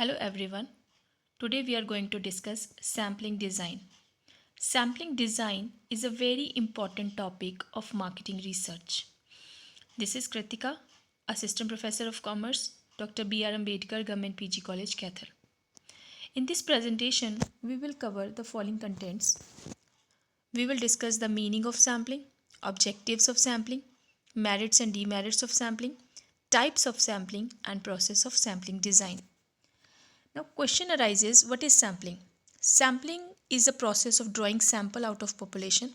Hello everyone. Today we are going to discuss sampling design. Sampling design is a very important topic of marketing research. This is Kritika, Assistant Professor of Commerce, Dr. B.R. Ambedkar Government PG College, Kathar. In this presentation, we will cover the following contents. We will discuss the meaning of sampling, objectives of sampling, merits and demerits of sampling, types of sampling, and process of sampling design. Now, question arises, what is sampling? Sampling is a process of drawing sample out of population.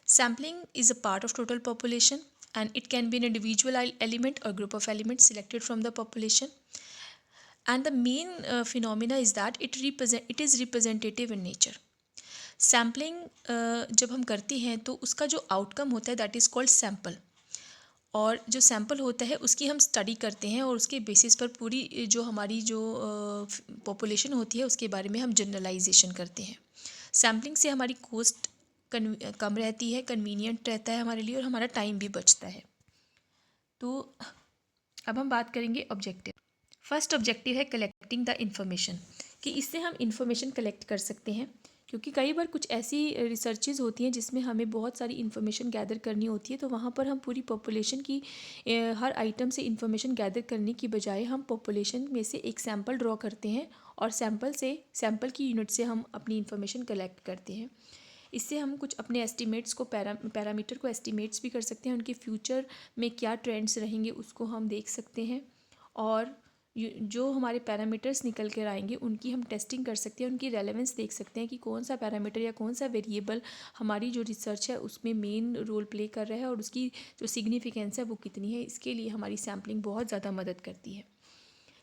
Sampling is a part of total population and it can be an individual element or group of elements selected from the population. And the main phenomena is that it is representative in nature. Sampling जब हम करते हैं तो उसका जो outcome होता है that is called sample, और जो सैम्पल होता है उसकी हम स्टडी करते हैं और उसके बेसिस पर पूरी जो हमारी जो पॉपुलेशन होती है उसके बारे में हम जनरलाइजेशन करते हैं. सैम्पलिंग से हमारी कॉस्ट कम रहती है, कन्वीनियंट रहता है हमारे लिए और हमारा टाइम भी बचता है. तो अब हम बात करेंगे ऑब्जेक्टिव. फर्स्ट ऑब्जेक्टिव है कलेक्टिंग द इन्फॉर्मेशन, कि इससे हम इन्फॉर्मेशन कलेक्ट कर सकते हैं, क्योंकि कई बार कुछ ऐसी रिसर्चेज होती हैं जिसमें हमें बहुत सारी इन्फॉर्मेशन गैदर करनी होती है. तो वहाँ पर हम पूरी पॉपुलेशन की हर आइटम से इन्फॉर्मेशन गैदर करने की बजाय हम पॉपुलेशन में से एक सैम्पल ड्रॉ करते हैं और सैम्पल की यूनिट से हम अपनी इन्फॉर्मेशन कलेक्ट करते हैं. इससे हम कुछ अपने एस्टिमेट्स को पैरामीटर को एस्टिमेट्स भी कर सकते हैं. उनके फ्यूचर में क्या ट्रेंड्स रहेंगे उसको हम देख सकते हैं और जो हमारे पैरामीटर्स निकल कर आएंगे उनकी हम टेस्टिंग कर सकते हैं, उनकी रेलेवेंस देख सकते हैं कि कौन सा पैरामीटर या कौन सा वेरिएबल हमारी जो रिसर्च है उसमें मेन रोल प्ले कर रहा है और उसकी जो सिग्निफिकेंस है वो कितनी है. इसके लिए हमारी सैम्पलिंग बहुत ज़्यादा मदद करती है.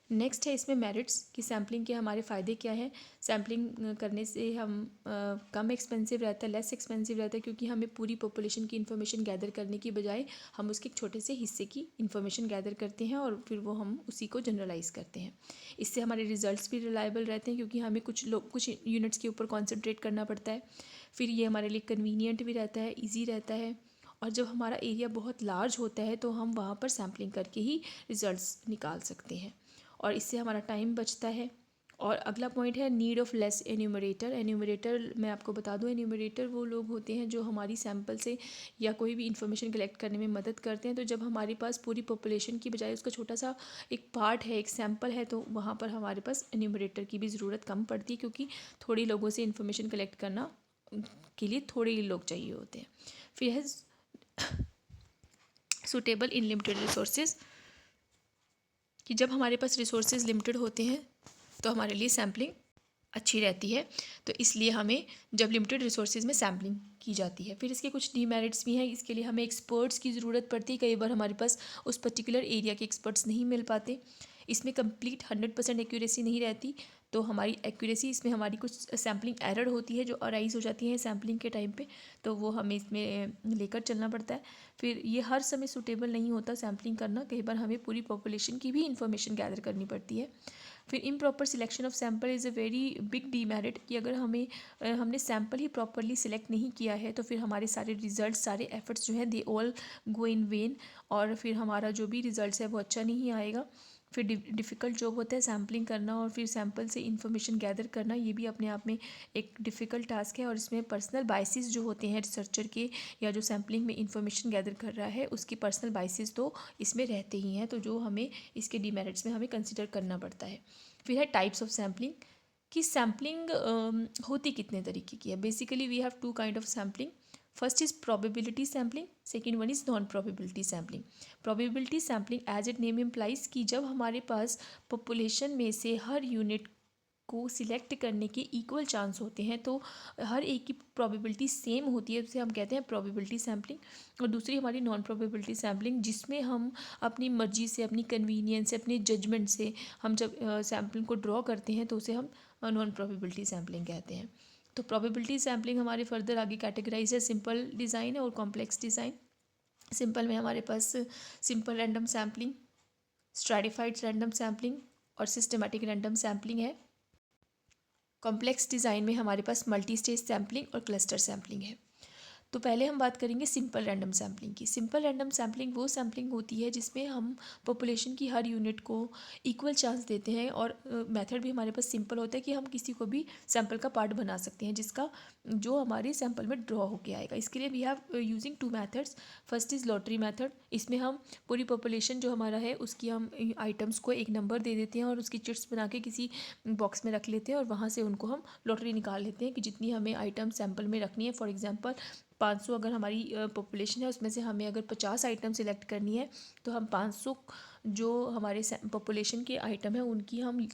नेक्स्ट है इसमें मेरिट्स, कि सैम्पलिंग के हमारे फ़ायदे क्या हैं. सैम्पलिंग करने से हम कम एक्सपेंसिव रहता है, लेस एक्सपेंसिव रहता है, क्योंकि हमें पूरी पॉपुलेशन की इन्फॉर्मेशन गैदर करने की बजाय हम उसके एक छोटे से हिस्से की इन्फॉर्मेशन गैदर करते हैं और फिर वो हम उसी को जनरलाइज़ करते हैं. इससे हमारे रिजल्ट्स भी रिलायबल रहते हैं, क्योंकि हमें कुछ यूनिट्स के ऊपर कॉन्सेंट्रेट करना पड़ता है. फिर ये हमारे लिए कन्वीनियंट भी रहता है, ईजी रहता है. और जब हमारा एरिया बहुत लार्ज होता है तो हम वहाँ पर सैम्पलिंग करके ही रिजल्ट्स निकाल सकते हैं और इससे हमारा टाइम बचता है. और अगला पॉइंट है need of less enumerator. Enumerator मैं आपको बता दूं, एन्यूमरेटर वो लोग होते हैं जो हमारी सैम्पल से या कोई भी इन्फॉर्मेशन कलेक्ट करने में मदद करते हैं. तो जब हमारे पास पूरी पॉपुलेशन की बजाय उसका छोटा सा एक पार्ट है, एक सैम्पल है, तो वहाँ पर हमारे पास एन्यूमरेटर की भी ज़रूरत कम पड़ती है, क्योंकि थोड़ी लोगों से इन्फॉर्मेशन कलेक्ट करना के लिए थोड़े ही लोग चाहिए होते हैं. फिर है सूटेबल इन लिमिटेड रिसोर्सेज, कि जब हमारे पास रिसोर्सेज लिमिटेड होते हैं तो हमारे लिए सैम्पलिंग अच्छी रहती है. तो इसलिए हमें जब लिमिटेड रिसोर्सेज में सैम्पलिंग की जाती है. फिर इसके कुछ डीमेरिट्स भी हैं. इसके लिए हमें एक्सपर्ट्स की ज़रूरत पड़ती है. कई बार हमारे पास उस पर्टिकुलर एरिया के एक्सपर्ट्स नहीं मिल पाते. इसमें कंप्लीट 100% एक्यूरेसी नहीं रहती. तो हमारी एक्यूरेसी इसमें हमारी कुछ सैम्पलिंग एरर होती है जो अराइज हो जाती है सैम्पलिंग के टाइम पे, तो वो हमें इसमें लेकर चलना पड़ता है. फिर ये हर समय सूटेबल नहीं होता सैम्पलिंग करना. कई बार हमें पूरी पॉपुलेशन की भी इंफॉर्मेशन गैदर करनी पड़ती है. फिर improper selection of sample is a very big demerit, कि अगर हमने सैम्पल ही प्रॉपरली सिलेक्ट नहीं किया है तो फिर हमारे सारे रिजल्ट, सारे एफर्ट्स जो हैं they all go in when, और फिर हमारा जो भी रिजल्ट है वो अच्छा नहीं आएगा. फिर डिफ़िकल्ट जॉब होता है सैम्पलिंग करना और फिर सैम्पल से इन्फॉर्मेशन गैदर करना. ये भी अपने आप में एक डिफ़िकल्ट टास्क है और इसमें पर्सनल बाइसेस जो होते हैं रिसर्चर के या जो सैम्पलिंग में इन्फॉर्मेशन गैदर कर रहा है उसकी पर्सनल बाइसेस तो इसमें रहते ही हैं, तो जो हमें इसके डीमेरिट्स में हमें कंसिडर करना पड़ता है. फिर है टाइप्स ऑफ सैम्पलिंग, कि सैम्पलिंग होती कितने तरीके की है. Basically we have two kind of sampling. First is probability sampling, second one is non probability sampling. probability sampling as it name implies, कि जब हमारे पास पॉपुलेशन में से हर यूनिट को सिलेक्ट करने के इक्वल चांस होते हैं तो हर एक की प्रोबेबिलिटी सेम होती है, उसे हम कहते हैं प्रोबेबिलिटी सैम्पलिंग. और दूसरी हमारी नॉन प्रोबेबिलिटी सैम्पलिंग, जिसमें हम अपनी मर्जी से, अपनी कन्वीनियंस से, अपने जजमेंट से हम जब सैम्पलिंग को ड्रॉ करते हैं तो उसे हम नॉन प्रोबेबिलिटी सैम्पलिंग कहते हैं. तो प्रोबेबिलिटी सैम्पलिंग हमारे फर्दर आगे कैटेगराइज है सिंपल डिज़ाइन और कॉम्प्लेक्स डिज़ाइन. सिंपल में हमारे पास simple random sampling, stratified random sampling और सिस्टमेटिक रैंडम सैम्पलिंग है. कॉम्प्लेक्स डिज़ाइन में हमारे पास मल्टी स्टेज सैम्पलिंग और क्लस्टर सैम्पलिंग है. तो पहले हम बात करेंगे सिंपल रैंडम सैम्पलिंग की। सिंपल रैंडम सैम्पलिंग वो सैम्पलिंग होती है जिसमें हम पॉपुलेशन की हर यूनिट को इक्वल चांस देते हैं, और मेथड भी हमारे पास सिंपल होता है कि हम किसी को भी सैंपल का पार्ट बना सकते हैं जिसका जो हमारे सैंपल में ड्रॉ होके आएगा। इसके लिए we have using 2 methods. First is lottery method. इसमें हम पूरी पॉपुलेशन जो हमारा है उसकी हम आइटम्स को एक नंबर दे देते हैं और उसकी चिट्स बना के किसी बॉक्स में रख लेते हैं, और वहाँ से उनको हम लॉटरी निकाल लेते हैं कि जितनी हमें आइटम सैंपल में रखनी है। फॉर एग्जांपल 500 अगर हमारी पॉपुलेशन है, उसमें से हमें अगर 50 आइटम सिलेक्ट करनी है, तो हम 500 जो हमारे पॉपुलेशन के आइटम है उनकी हम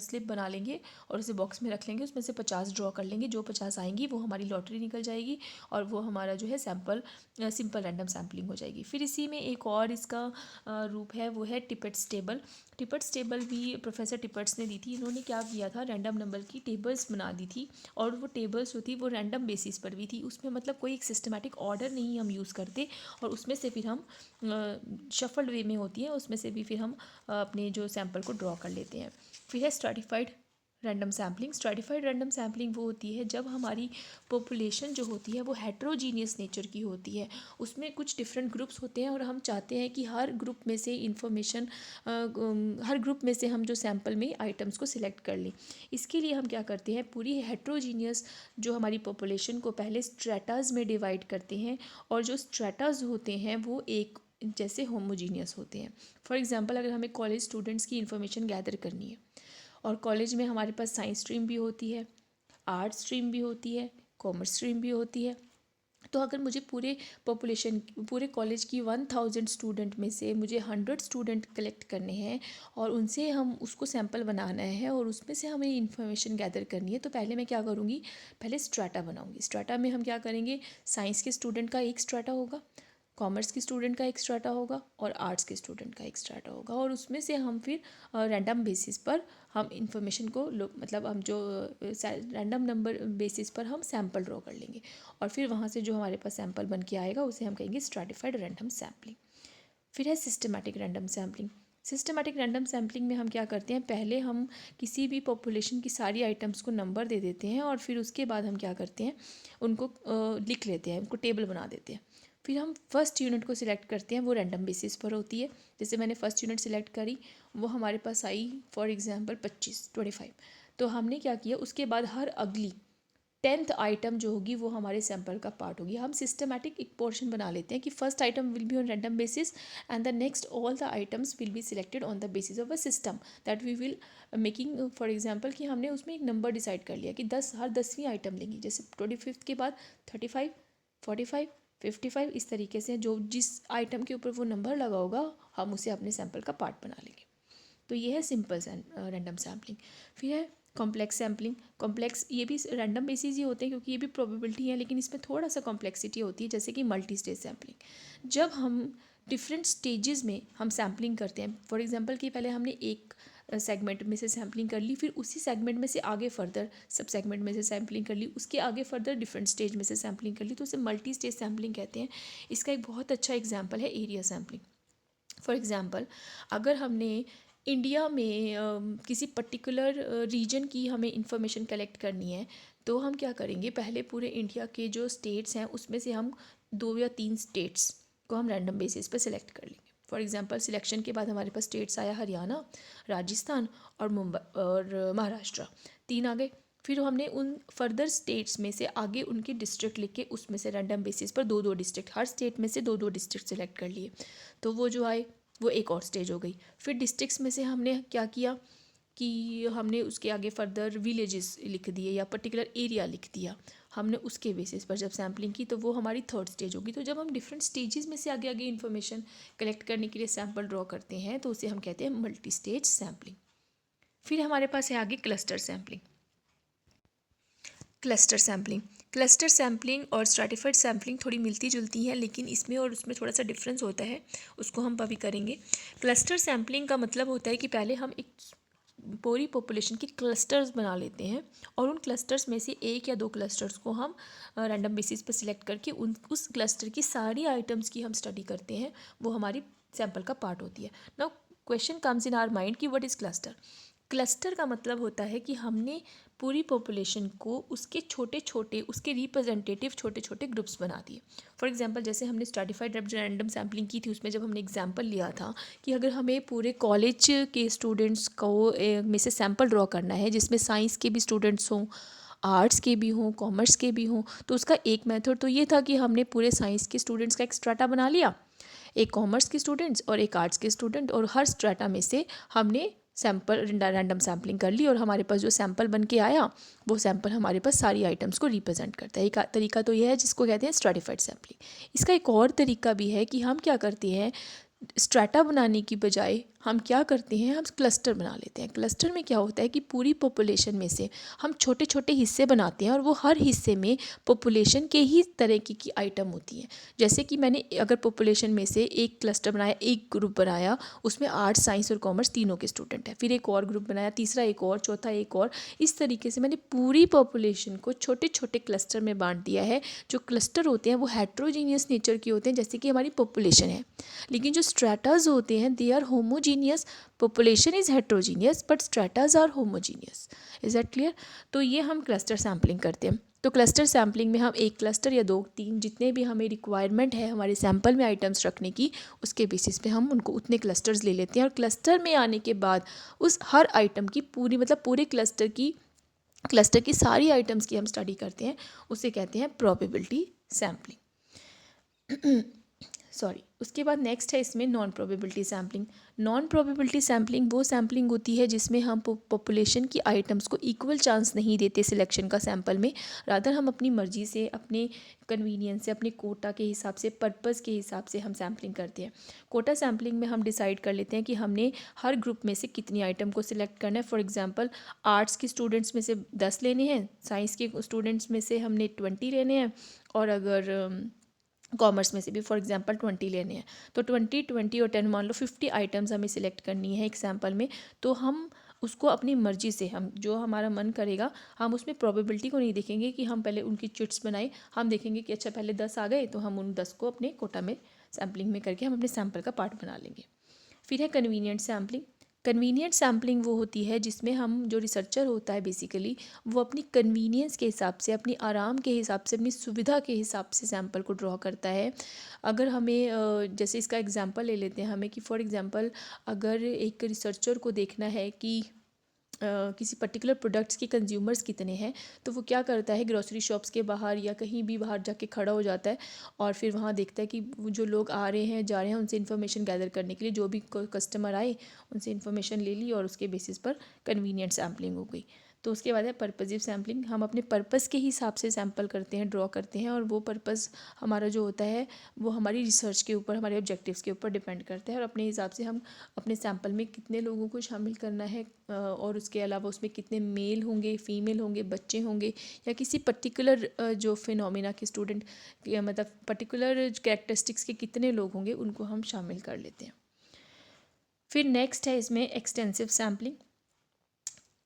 स्लिप बना लेंगे और उसे बॉक्स में रख लेंगे। उसमें से 50 ड्रॉ कर लेंगे, जो 50 आएंगी वो हमारी लॉटरी निकल जाएगी, और वो हमारा जो है सैंपल सिंपल रैंडम सैम्पलिंग हो जाएगी। फिर इसी में एक और इसका रूप है, वो है टिपेट्स टेबल। टिपेट्स टेबल भी प्रोफेसर टिपेट्स ने दी थी। इन्होंने क्या किया था, रैंडम नंबर की टेबल्स बना दी थी, और वो टेबल्स जो थी वो रैंडम बेसिस पर भी थी। उसमें मतलब कोई एक सिस्टमेटिक ऑर्डर नहीं हम यूज़ करते, और उसमें से फिर हम शफल्ड वे में होती है, उसमें से भी फिर हम अपने जो सैंपल को ड्रॉ कर लेते हैं। फिर है stratified random sampling. Stratified random sampling वो होती है जब हमारी पॉपुलेशन जो होती है वो हेट्रोजीनियस नेचर की होती है। उसमें कुछ डिफरेंट ग्रुप्स होते हैं, और हम चाहते हैं कि हर ग्रुप में से इंफॉर्मेशन हर ग्रुप में से हम जो सैंपल में आइटम्स को सिलेक्ट कर लें। इसके लिए हम क्या करते हैं, पूरी हेट्रोजीनियस जो हमारी पॉपुलेशन को पहले स्ट्रेटाज में डिवाइड करते हैं, और जो स्ट्रेटाज होते हैं वो एक जैसे होमोजीनियस होते हैं। फॉर एग्जांपल अगर हमें कॉलेज स्टूडेंट्स की इन्फॉर्मेशन गैदर करनी है, और कॉलेज में हमारे पास साइंस स्ट्रीम भी होती है, आर्ट स्ट्रीम भी होती है, कॉमर्स स्ट्रीम भी होती है, तो अगर मुझे पूरे कॉलेज की 1000 स्टूडेंट में से मुझे 100 स्टूडेंट कलेक्ट करने हैं, और उनसे हम उसको सैंपल बनाना है, और उसमें से हमें इन्फॉर्मेशन गैदर करनी है, तो पहले मैं क्या करूँगी, पहले स्ट्रैटा बनाऊँगी। स्ट्रैटा में हम क्या करेंगे, साइंस के स्टूडेंट का एक स्ट्रैटा होगा, कॉमर्स के स्टूडेंट का एक स्ट्रैटा होगा, और आर्ट्स के स्टूडेंट का एक स्ट्रैटा होगा, और उसमें से हम फिर रैंडम बेसिस पर हम इंफॉर्मेशन को मतलब हम जो रैंडम नंबर बेसिस पर हम सैंपल ड्रॉ कर लेंगे, और फिर वहाँ से जो हमारे पास सैंपल बन के आएगा उसे हम कहेंगे स्ट्रैटिफाइड रैंडम सैम्पलिंग। फिर है systematic random sampling. Systematic random sampling में हम क्या करते हैं, पहले हम किसी भी पॉपुलेशन की सारी आइटम्स को नंबर दे देते हैं, और फिर उसके बाद हम क्या करते हैं, उनको लिख लेते हैं, उनको टेबल बना देते हैं। फिर हम फर्स्ट यूनिट को सिलेक्ट करते हैं, वो रैंडम बेसिस पर होती है। जैसे मैंने फर्स्ट यूनिट सिलेक्ट करी, वो हमारे पास आई फॉर एग्जांपल 25 तो हमने क्या किया, उसके बाद हर अगली 10th आइटम जो होगी वो हमारे सैंपल का पार्ट होगी। हम सिस्टमैटिक एक पोर्शन बना लेते हैं कि first item will be on random basis, and the next all the items will be selected on the basis of a system that we will making. For example कि हमने उसमें एक नंबर डिसाइड कर लिया कि 10 हर 10वीं आइटम लेंगी, जैसे 25 के बाद 35 45 55, इस तरीके से जो जिस आइटम के ऊपर वो नंबर लगा होगा हम उसे अपने सैंपल का पार्ट बना लेंगे। तो ये है सिंपल रैंडम सैम्पलिंग। फिर है कॉम्प्लेक्स सैम्पलिंग। कॉम्प्लेक्स ये भी रैंडम बेसिस ही होते हैं क्योंकि ये भी प्रोबेबिलिटी है, लेकिन इसमें थोड़ा सा कॉम्प्लेक्सिटी होती है, जैसे कि मल्टी स्टेज सैम्पलिंग। जब हम डिफरेंट स्टेजेस में हम सैम्पलिंग करते हैं, फॉर एग्जांपल कि पहले हमने एक सेगमेंट में से सैम्पलिंग कर ली, फिर उसी सेगमेंट में से आगे फर्दर सब सेगमेंट में से सैम्पलिंग कर ली, उसके आगे फर्दर डिफरेंट स्टेज में से सैम्पलिंग कर ली, तो उसे मल्टी स्टेज सैम्पलिंग कहते हैं। इसका एक बहुत अच्छा एग्जाम्पल है एरिया सैम्पलिंग। फॉर एग्जांपल अगर हमने इंडिया में किसी पर्टिकुलर रीजन की हमें इंफॉर्मेशन कलेक्ट करनी है, तो हम क्या करेंगे, पहले पूरे इंडिया के जो स्टेट्स हैं उसमें से हम 2 या 3 स्टेट्स को हम रैंडम बेसिस पर सिलेक्ट कर लेंगे। फॉर एग्जांपल सिलेक्शन के बाद हमारे पास स्टेट्स आया हरियाणा, राजस्थान और मुंबई और महाराष्ट्र, 3 आ गए। फिर हमने उन फर्दर स्टेट्स में से आगे उनके डिस्ट्रिक्ट लिख के उसमें से रैंडम बेसिस पर 2-2 डिस्ट्रिक्ट, हर स्टेट में से 2-2 डिस्ट्रिक्ट सेलेक्ट कर लिए, तो वो जो आए वो एक और स्टेज हो गई। फिर डिस्ट्रिक्ट्स में से हमने क्या किया कि हमने उसके आगे फर्दर विलेजेस लिख दिए या पर्टिकुलर एरिया लिख दिया, हमने उसके बेसिस पर जब सैम्पलिंग की तो वो हमारी थर्ड स्टेज होगी। तो जब हम डिफरेंट स्टेजेस में से आगे आगे इन्फॉर्मेशन कलेक्ट करने के लिए सैम्पल ड्रॉ करते हैं तो उसे हम कहते हैं मल्टी स्टेज सैम्पलिंग। फिर हमारे पास है आगे क्लस्टर सैम्पलिंग। क्लस्टर सैम्पलिंग और स्ट्रैटिफाइड सैम्पलिंग थोड़ी मिलती जुलती हैं, लेकिन इसमें और उसमें थोड़ा सा डिफरेंस होता है, उसको हम अभी करेंगे। क्लस्टर सैम्पलिंग का मतलब होता है कि पहले हम एक पूरी पॉपुलेशन की क्लस्टर्स बना लेते हैं, और उन क्लस्टर्स में से 1 या 2 क्लस्टर्स को हम रैंडम बेसिस पर सिलेक्ट करके उस क्लस्टर की सारी आइटम्स की हम स्टडी करते हैं, वो हमारी सैम्पल का पार्ट होती है। Now question comes in our mind कि व्हाट इज़ क्लस्टर। क्लस्टर का मतलब होता है कि हमने पूरी पॉपुलेशन को उसके छोटे छोटे उसके रिप्रेजेंटेटिव छोटे छोटे ग्रुप्स बना दिए। फॉर एग्जांपल जैसे हमने स्ट्रैटिफाइड रैंडम सैम्पलिंग की थी, उसमें जब हमने एग्जांपल लिया था कि अगर हमें पूरे कॉलेज के स्टूडेंट्स को में से सैम्पल ड्रॉ करना है जिसमें साइंस के भी स्टूडेंट्स हों, आर्ट्स के भी हों, कॉमर्स के भी हों, तो उसका एक मेथड तो ये था कि हमने पूरे साइंस के स्टूडेंट्स का एक स्ट्रैटा बना लिया, एक कॉमर्स के स्टूडेंट्स और एक आर्ट्स के स्टूडेंट, और हर स्ट्रैटा में से हमने सैम्पल रैंडम सैम्पलिंग कर ली और हमारे पास जो सैम्पल बन के आया वो सैम्पल हमारे पास सारी आइटम्स को रिप्रेजेंट करता है। एक तरीका तो यह है जिसको कहते हैं स्ट्रैटिफाइड सैम्पलिंग। इसका एक और तरीका भी है कि हम क्या करते हैं, स्ट्रैटा बनाने की बजाय हम क्या करते हैं, हम क्लस्टर बना लेते हैं। क्लस्टर में क्या होता है कि पूरी पॉपुलेशन में से हम छोटे छोटे हिस्से बनाते हैं और वो हर हिस्से में पॉपुलेशन के ही तरह की आइटम होती हैं। जैसे कि मैंने अगर पॉपुलेशन में से एक क्लस्टर बनाया, एक ग्रुप बनाया, उसमें आर्ट्स, साइंस और कॉमर्स तीनों के स्टूडेंट हैं, फिर एक और ग्रुप बनाया, तीसरा एक और, चौथा एक और, इस तरीके से मैंने पूरी पॉपुलेशन को छोटे छोटे क्लस्टर में बांट दिया है। जो क्लस्टर होते हैं वो हेट्रोजीनियस नेचर के होते हैं, जैसे कि हमारी पॉपुलेशन है, लेकिन जो स्ट्रैटाज होते हैं they are homogeneous. Population is heterogeneous but stratas are homogeneous. Is that clear? तो ये हम क्लस्टर सैम्पलिंग करते हैं। तो क्लस्टर सैम्पलिंग में हम एक क्लस्टर या 2-3 जितने भी हमें रिक्वायरमेंट है हमारे सैम्पल में आइटम्स रखने की, उसके बेसिस पे हम उनको उतने क्लस्टर्स ले लेते हैं, और क्लस्टर में आने के बाद उस हर आइटम की पूरी मतलब पूरे क्लस्टर की सारी आइटम्स की हम स्टडी करते हैं। उसे कहते हैं प्रोबेबिलिटी सैम्पलिंग। सॉरी, उसके बाद नेक्स्ट है इसमें non probability sampling. Non probability sampling वो सैम्पलिंग होती है जिसमें हम पॉपुलेशन की आइटम्स को इक्वल चांस नहीं देते सिलेक्शन का सैम्पल में, रादर हम अपनी मर्जी से, अपने कन्वीनियंस से, अपने कोटा के हिसाब से, पर्पस के हिसाब से हम सैम्पलिंग करते हैं। कोटा सैम्पलिंग में हम डिसाइड कर लेते हैं कि हमने हर ग्रुप में से कितनी आइटम को सिलेक्ट करना है। फॉर एग्जाम्पल आर्ट्स के स्टूडेंट्स में से 10 लेने हैं, साइंस के स्टूडेंट्स में से हमने 20 लेने हैं, और अगर कॉमर्स में से भी फॉर एग्जांपल 20 लेने हैं, तो 20 और 10 मान लो 50 आइटम्स हमें सिलेक्ट करनी है एक सैम्पल में। तो हम उसको अपनी मर्जी से, हम जो हमारा मन करेगा, हम उसमें प्रोबेबिलिटी को नहीं देखेंगे कि हम पहले उनकी चिट्स बनाए, हम देखेंगे कि अच्छा पहले 10 आ गए तो हम उन 10 को अपने कोटा में सैम्पलिंग में करके हम अपने सैम्पल का पार्ट बना लेंगे। फिर है कन्वीनियंट सैम्पलिंग। कन्वीनियंट सैम्पलिंग वो होती है जिसमें हम, जो रिसर्चर होता है बेसिकली, वो अपनी कन्वीनियंस के हिसाब से, अपनी आराम के हिसाब से, अपनी सुविधा के हिसाब से सैम्पल को ड्रॉ करता है। अगर हमें जैसे इसका एग्जांपल ले लेते हैं हमें कि फॉर एग्जांपल अगर एक रिसर्चर को देखना है कि किसी पर्टिकुलर प्रोडक्ट्स के कंज्यूमर्स कितने हैं, तो वो क्या करता है, ग्रोसरी शॉप्स के बाहर या कहीं भी बाहर जाके खड़ा हो जाता है और फिर वहाँ देखता है कि जो लोग आ रहे हैं, जा रहे हैं, उनसे इन्फॉर्मेशन गैदर करने के लिए, जो भी कस्टमर आए उनसे इन्फॉर्मेशन ले ली और उसके बेसिस पर कन्वीनियंट सैम्पलिंग हो गई। तो उसके बाद है पर्पजिव सैम्पलिंग। हम अपने पर्पस के हिसाब से सैम्पल करते हैं, ड्रॉ करते हैं, और वो पर्पस हमारा जो होता है वो हमारी रिसर्च के ऊपर, हमारे ऑब्जेक्टिव्स के ऊपर डिपेंड करता है, और अपने हिसाब से हम अपने सैम्पल में कितने लोगों को शामिल करना है, और उसके अलावा उसमें कितने मेल होंगे, फीमेल होंगे, बच्चे होंगे, या किसी पर्टिकुलर जो फिनोमिना के स्टूडेंट, मतलब पर्टिकुलर कैरेक्टरिस्टिक्स के कितने लोग होंगे, उनको हम शामिल कर लेते हैं। फिर नेक्स्ट है इसमें extensive sampling.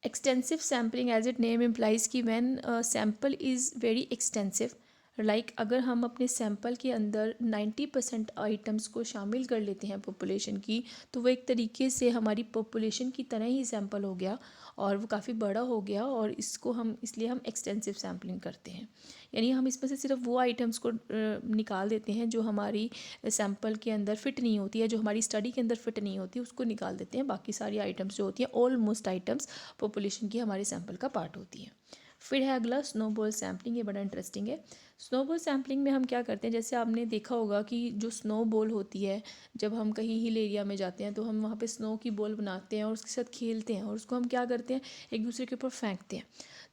Extensive sampling as it name implies कि when sample is very extensive, like अगर हम अपने सैम्पल के अंदर 90% आइटम्स को शामिल कर लेते हैं पॉपुलेशन की, तो वो एक तरीके से हमारी पॉपुलेशन की तरह ही सैम्पल हो गया और वो काफ़ी बड़ा हो गया, और इसको हम, इसलिए हम एक्सटेंसिव सैम्पलिंग करते हैं। यानी हम इसमें से सिर्फ वो आइटम्स को निकाल देते हैं जो हमारी सैम्पल के अंदर फिट नहीं होती है, जो हमारी स्टडी के अंदर फिट नहीं होती, उसको निकाल देते हैं। बाकी सारी आइटम्स जो होती हैं, ऑलमोस्ट आइटम्स पॉपुलेशन की हमारे सैम्पल का पार्ट होती है। फिर है अगला स्नोबॉल सैम्पलिंग। ये बड़ा इंटरेस्टिंग है। स्नोबॉल सैम्पलिंग में हम क्या करते हैं, जैसे आपने देखा होगा कि जो स्नोबॉल होती है, जब हम कहीं हिल एरिया में जाते हैं तो हम वहाँ पे स्नो की बॉल बनाते हैं और उसके साथ खेलते हैं, और उसको हम क्या करते हैं, एक दूसरे के ऊपर फेंकते हैं।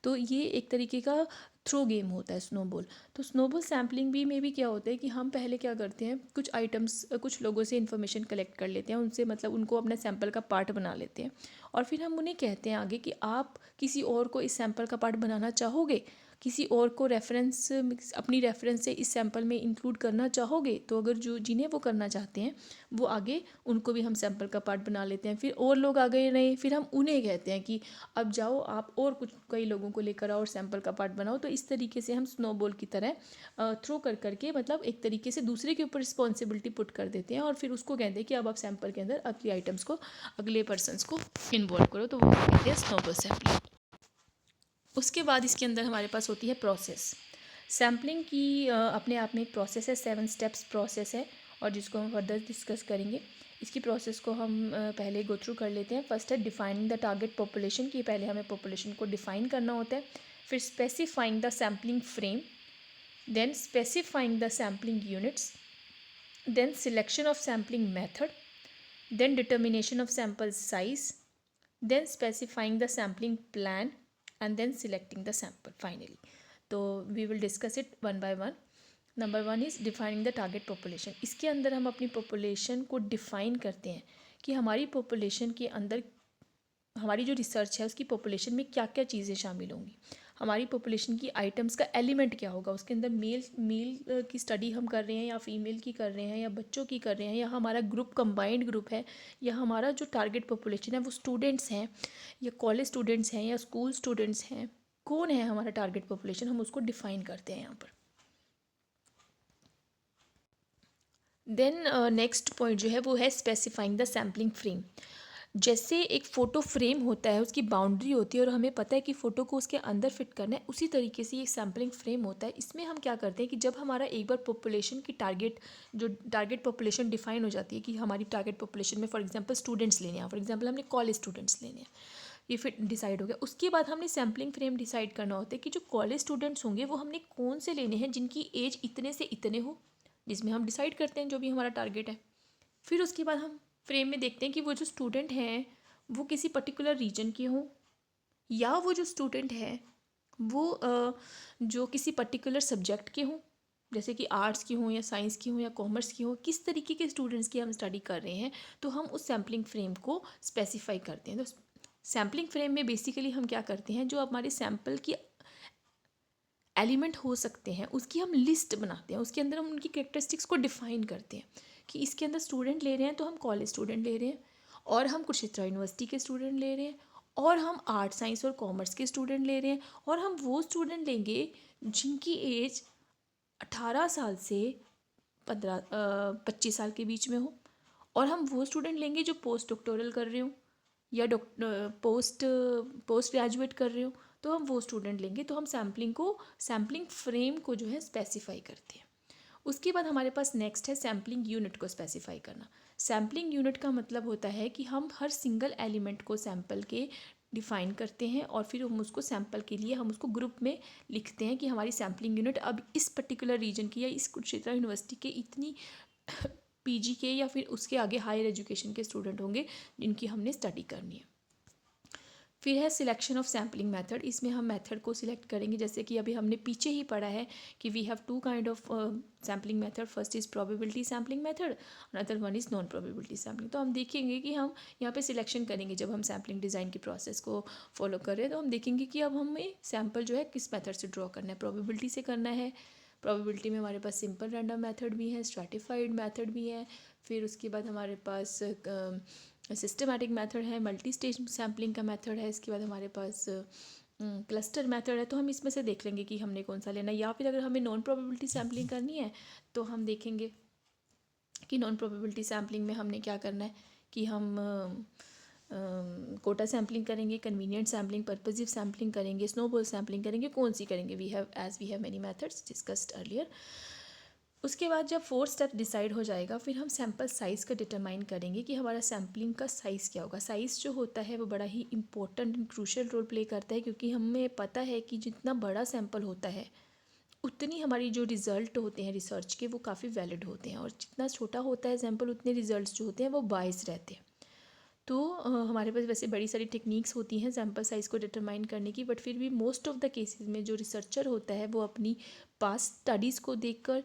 तो ये एक तरीके का थ्रो गेम होता है स्नोबॉल। तो स्नोबॉल सैम्पलिंग भी में भी क्या होता है कि हम पहले क्या करते हैं, कुछ आइटम्स, कुछ लोगों से इन्फॉर्मेशन कलेक्ट कर लेते हैं, उनसे मतलब उनको अपने सैम्पल का पार्ट बना लेते हैं, और फिर हम उन्हें कहते हैं आगे कि आप किसी और को इस सैम्पल का पार्ट बनाना चाहोगे। किसी और को रेफरेंस अपनी रेफरेंस से इस सैम्पल में इंक्लूड करना चाहोगे तो अगर जो जिन्हें वो करना चाहते हैं वो आगे, उनको भी हम सैम्पल का पार्ट बना लेते हैं। फिर और लोग आ गए नहीं, फिर हम उन्हें कहते हैं कि अब जाओ आप और कुछ कई लोगों को लेकर आओ और सैम्पल का पार्ट बनाओ। तो इस तरीके से हम स्नोबॉल की तरह थ्रो कर करके मतलब एक तरीके से दूसरे के ऊपर रिस्पॉन्सिबिलिटी पुट कर देते हैं और फिर उसको कहते हैं कि अब आप सैम्पल के अंदर अगली आइटम्स को, अगले पर्सनस को इन्वॉल्व करो। तो वो कहते हैं स्नोबॉल सैम्पलिंग। उसके बाद इसके अंदर हमारे पास होती है प्रोसेस। सैम्पलिंग की अपने आप में एक प्रोसेस है, 7 स्टेप्स प्रोसेस है और जिसको हम फर्दर डिस्कस करेंगे। इसकी प्रोसेस को हम पहले गो थ्रू कर लेते हैं। फर्स्ट है डिफाइनिंग द टारगेट पॉपुलेशन, की पहले हमें पॉपुलेशन को डिफाइन करना होता है। फिर specifying the sampling frame, then specifying the sampling units, then selection of sampling method, then determination of sample size, then specifying the sampling plan, and then selecting the sample finally. तो we will discuss it one by one. Number 1 is defining the target population. इसके अंदर हम अपनी population को define करते हैं कि हमारी पॉपुलेशन के अंदर, हमारी जो रिसर्च है उसकी पॉपुलेशन में क्या क्या चीज़ें शामिल होंगी, हमारी पॉपुलेशन की आइटम्स का एलिमेंट क्या होगा, उसके अंदर मेल की स्टडी हम कर रहे हैं या फीमेल की कर रहे हैं या बच्चों की कर रहे हैं, या हमारा ग्रुप कंबाइंड ग्रुप है, या हमारा जो टारगेट पॉपुलेशन है वो स्टूडेंट्स हैं या कॉलेज स्टूडेंट्स हैं या स्कूल स्टूडेंट्स हैं, कौन है हमारा टारगेट पॉपुलेशन, हम उसको डिफ़ाइन करते हैं यहाँ पर। देन नेक्स्ट पॉइंट जो है वो है स्पेसिफाइंग द सैम्पलिंग फ्रेम। जैसे एक फ़ोटो फ्रेम होता है, उसकी बाउंड्री होती है और हमें पता है कि फ़ोटो को उसके अंदर फिट करना है, उसी तरीके से ये सैम्पलिंग फ्रेम होता है। इसमें हम क्या करते हैं कि जब हमारा एक बार पॉपुलेशन की टारगेट पॉपुलेशन डिफाइन हो जाती है कि हमारी टारगेट पॉपुलेशन में फॉर एग्जांपल स्टूडेंट्स लेने हैं, फॉर एग्जांपल हमने कॉलेज स्टूडेंट्स लेने हैं, ये फिर डिसाइड हो गया। उसके बाद हमने सैम्पलिंग फ्रेम डिसाइड करना होता है कि जो कॉलेज स्टूडेंट्स होंगे वो हमने कौन से लेने हैं जिनकी एज इतने से इतने हो, जिसमें हम डिसाइड करते हैं जो भी हमारा टारगेट है। फिर उसके बाद हम फ्रेम में देखते हैं कि वो जो स्टूडेंट हैं वो किसी पर्टिकुलर रीजन के हों, या वो जो स्टूडेंट है वो जो किसी पर्टिकुलर सब्जेक्ट के हों, जैसे कि आर्ट्स की हों या साइंस की हों या कॉमर्स की हों, किस तरीके के स्टूडेंट्स की हम स्टडी कर रहे हैं, तो हम उस सैम्पलिंग फ्रेम को स्पेसिफाई करते हैं। तो सैम्पलिंग फ्रेम में बेसिकली हम क्या करते हैं, जो हमारे सैम्पल की एलिमेंट हो सकते हैं उसकी हम लिस्ट बनाते हैं, उसके अंदर हम उनकी कैरेक्टरिस्टिक्स को डिफाइन करते हैं कि इसके अंदर स्टूडेंट ले रहे हैं तो हम कॉलेज स्टूडेंट ले रहे हैं, और हम कुरुक्षेत्र यूनिवर्सिटी के स्टूडेंट ले रहे हैं, और हम आर्ट साइंस और कॉमर्स के स्टूडेंट ले रहे हैं, और हम वो स्टूडेंट लेंगे जिनकी एज 18 साल से 25 साल के बीच में हो, और हम वो स्टूडेंट लेंगे जो पोस्ट डॉक्टोरल कर रहे हो या पोस्ट ग्रेजुएट कर रहे हो, तो हम वो स्टूडेंट लेंगे। तो हम सैम्पलिंग फ्रेम को जो है स्पेसिफाई करते हैं। उसके बाद हमारे पास नेक्स्ट है सैम्पलिंग यूनिट को स्पेसिफाई करना। सैम्पलिंग यूनिट का मतलब होता है कि हम हर सिंगल एलिमेंट को सैम्पल के डिफ़ाइन करते हैं और फिर हम उसको सैम्पल के लिए हम उसको ग्रुप में लिखते हैं कि हमारी सैम्पलिंग यूनिट अब इस पर्टिकुलर रीजन की या इस कुरुक्षेत्र यूनिवर्सिटी के इतनी पीजी के या फिर उसके आगे हायर एजुकेशन के स्टूडेंट होंगे जिनकी हमने स्टडी करनी है। फिर है सिलेक्शन ऑफ सैम्पलिंग मेथड। इसमें हम मेथड को सिलेक्ट करेंगे, जैसे कि अभी हमने पीछे ही पढ़ा है कि we have 2 kind of sampling method. First is probability sampling method, another one is non probability sampling. तो हम देखेंगे कि हम यहाँ पे सिलेक्शन करेंगे जब हम सैम्पलिंग डिज़ाइन की प्रोसेस को फॉलो कर रहे हैं, तो हम देखेंगे कि अब हमें सैम्पल जो है किस मेथड से ड्रॉ करना है, प्रोबेबिलिटी से करना है। प्रोबेबिलिटी में हमारे पास सिंपल रैंडम मेथड भी है, स्ट्रैटिफाइड मेथड भी है, फिर उसके बाद हमारे पास सिस्टमैटिक मेथड है, मल्टी स्टेज सैम्पलिंग का मेथड है, इसके बाद हमारे पास क्लस्टर मेथड है। तो हम इसमें से देख लेंगे कि हमने कौन सा लेना है, या फिर अगर हमें नॉन प्रोबेबिलिटी सैम्पलिंग करनी है तो हम देखेंगे कि नॉन प्रोबेबिलिटी सैम्पलिंग में हमने क्या करना है कि हम कोटा सैम्पलिंग करेंगे, कन्वीनियंट सैम्पलिंग, पर्पसिव सैम्पलिंग करेंगे, स्नोबॉल सैम्पलिंग करेंगे, कौन सी करेंगे, we have many methods discussed earlier. उसके बाद जब 4 स्टेप डिसाइड हो जाएगा, फिर हम सैम्पल साइज़ का डिटरमाइन करेंगे कि हमारा सैम्पलिंग का साइज़ क्या होगा। साइज़ जो होता है वो बड़ा ही important and crucial role play करता है, क्योंकि हमें पता है कि जितना बड़ा सैम्पल होता है उतनी हमारी जो रिज़ल्ट होते हैं रिसर्च के वो काफ़ी वैलिड होते हैं, और जितना छोटा होता है सैम्पल उतने रिजल्ट्स जो होते हैं वो बायस रहते हैं। तो हमारे पास वैसे बड़ी सारी टेक्निक्स होती हैं सैम्पल साइज़ को डिटरमाइन करने की, बट फिर भी मोस्ट ऑफ द केसेस में जो रिसर्चर होता है वो अपनी पास्ट स्टडीज़ को देखकर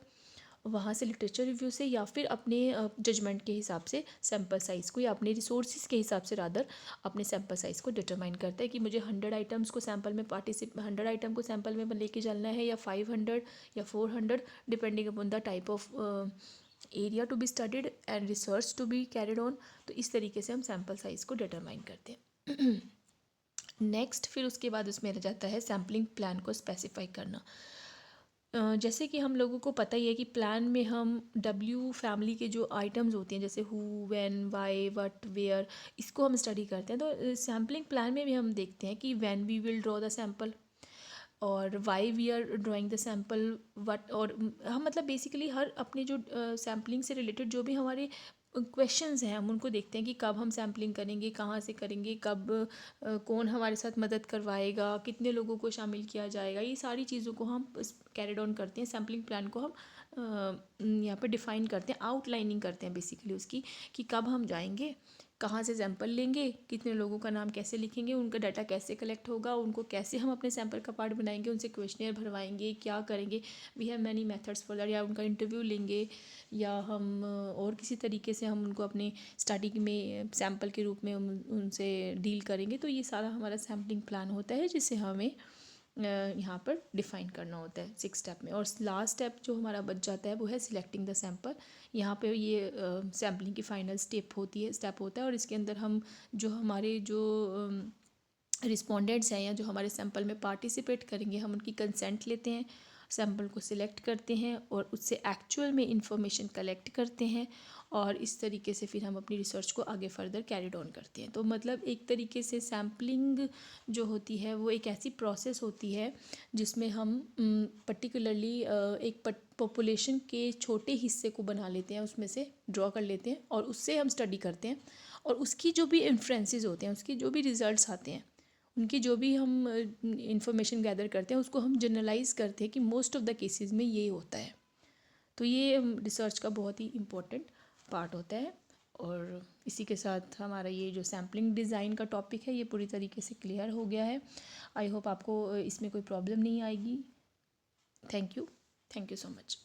वहाँ से लिटरेचर रिव्यू से या फिर अपने जजमेंट के हिसाब से सैम्पल साइज़ को या अपने रिसोर्सेज के हिसाब से रादर अपने सैम्पल साइज़ को डिटरमाइन करता है कि मुझे 100 आइटम्स को सैम्पल में 100 आइटम को सैम्पल में लेके चलना है या 500 या 400, depending upon the type of area to be studied and research to be carried on. तो इस तरीके से हम सैम्पल साइज़ को डिटरमाइन करते हैं। नेक्स्ट फिर उसके बाद उसमें रह जाता है सैम्पलिंग प्लान को स्पेसिफाई करना। जैसे कि हम लोगों को पता ही है कि प्लान में हम W फैमिली के जो आइटम्स होती हैं जैसे who, when, why, what, where, इसको हम स्टडी करते हैं। तो सैम्पलिंग प्लान में भी हम देखते हैं कि when we will draw the sample और why we are drawing the sample what, और हम मतलब बेसिकली हर अपने जो सैम्पलिंग से रिलेटेड जो भी हमारे क्वेश्चंस हैं हम उनको देखते हैं कि कब हम सैम्पलिंग करेंगे, कहाँ से करेंगे, कब कौन हमारे साथ मदद करवाएगा, कितने लोगों को शामिल किया जाएगा, ये सारी चीज़ों को हम कैरिड ऑन करते हैं। सैम्पलिंग प्लान को हम यहाँ पर डिफ़ाइन करते हैं, आउटलाइनिंग करते हैं बेसिकली उसकी, कि कब हम जाएंगे, कहाँ से सैंपल लेंगे, कितने लोगों का नाम कैसे लिखेंगे, उनका डाटा कैसे कलेक्ट होगा, उनको कैसे हम अपने सैंपल का पार्ट बनाएंगे, उनसे क्वेश्चनियर भरवाएंगे, क्या करेंगे। We have many methods for that. या उनका इंटरव्यू लेंगे या हम और किसी तरीके से हम उनको अपने स्टडी में सैंपल के रूप में उनसे डील करेंगे। तो ये सारा हमारा सैम्पलिंग प्लान होता है जिसे हमें यहाँ पर डिफ़ाइन करना होता है 6 स्टेप में। और लास्ट स्टेप जो हमारा बच जाता है वो है सिलेक्टिंग द सैंपल। यहाँ पे ये सैम्पलिंग की फाइनल स्टेप होता है और इसके अंदर हम जो हमारे जो रिस्पोंडेंट्स हैं या जो हमारे सैंपल में पार्टिसिपेट करेंगे हम उनकी कंसेंट लेते हैं, सैंपल को सिलेक्ट करते हैं और उससे एक्चुअल में इंफॉर्मेशन कलेक्ट करते हैं और इस तरीके से फिर हम अपनी रिसर्च को आगे फर्दर कैरिड ऑन करते हैं। तो मतलब एक तरीके से सैम्पलिंग जो होती है वो एक ऐसी प्रोसेस होती है जिसमें हम पर्टिकुलरली एक पॉपुलेशन के छोटे हिस्से को बना लेते हैं, उसमें से ड्रॉ कर लेते हैं और उससे हम स्टडी करते हैं और उसकी जो भी इन्फ्रेंसेस होते हैं, उसकी जो भी रिजल्ट्स आते हैं, उनकी जो भी हम इंफॉर्मेशन गैदर करते हैं उसको हम जनरलाइज करते हैं कि मोस्ट ऑफ द केसेस में ये होता है। तो ये रिसर्च का बहुत ही इम्पोर्टेंट पार्ट होता है। और इसी के साथ हमारा ये जो सैम्पलिंग डिज़ाइन का टॉपिक है ये पूरी तरीके से क्लियर हो गया है। आई होप आपको इसमें कोई प्रॉब्लम नहीं आएगी। Thank you so much.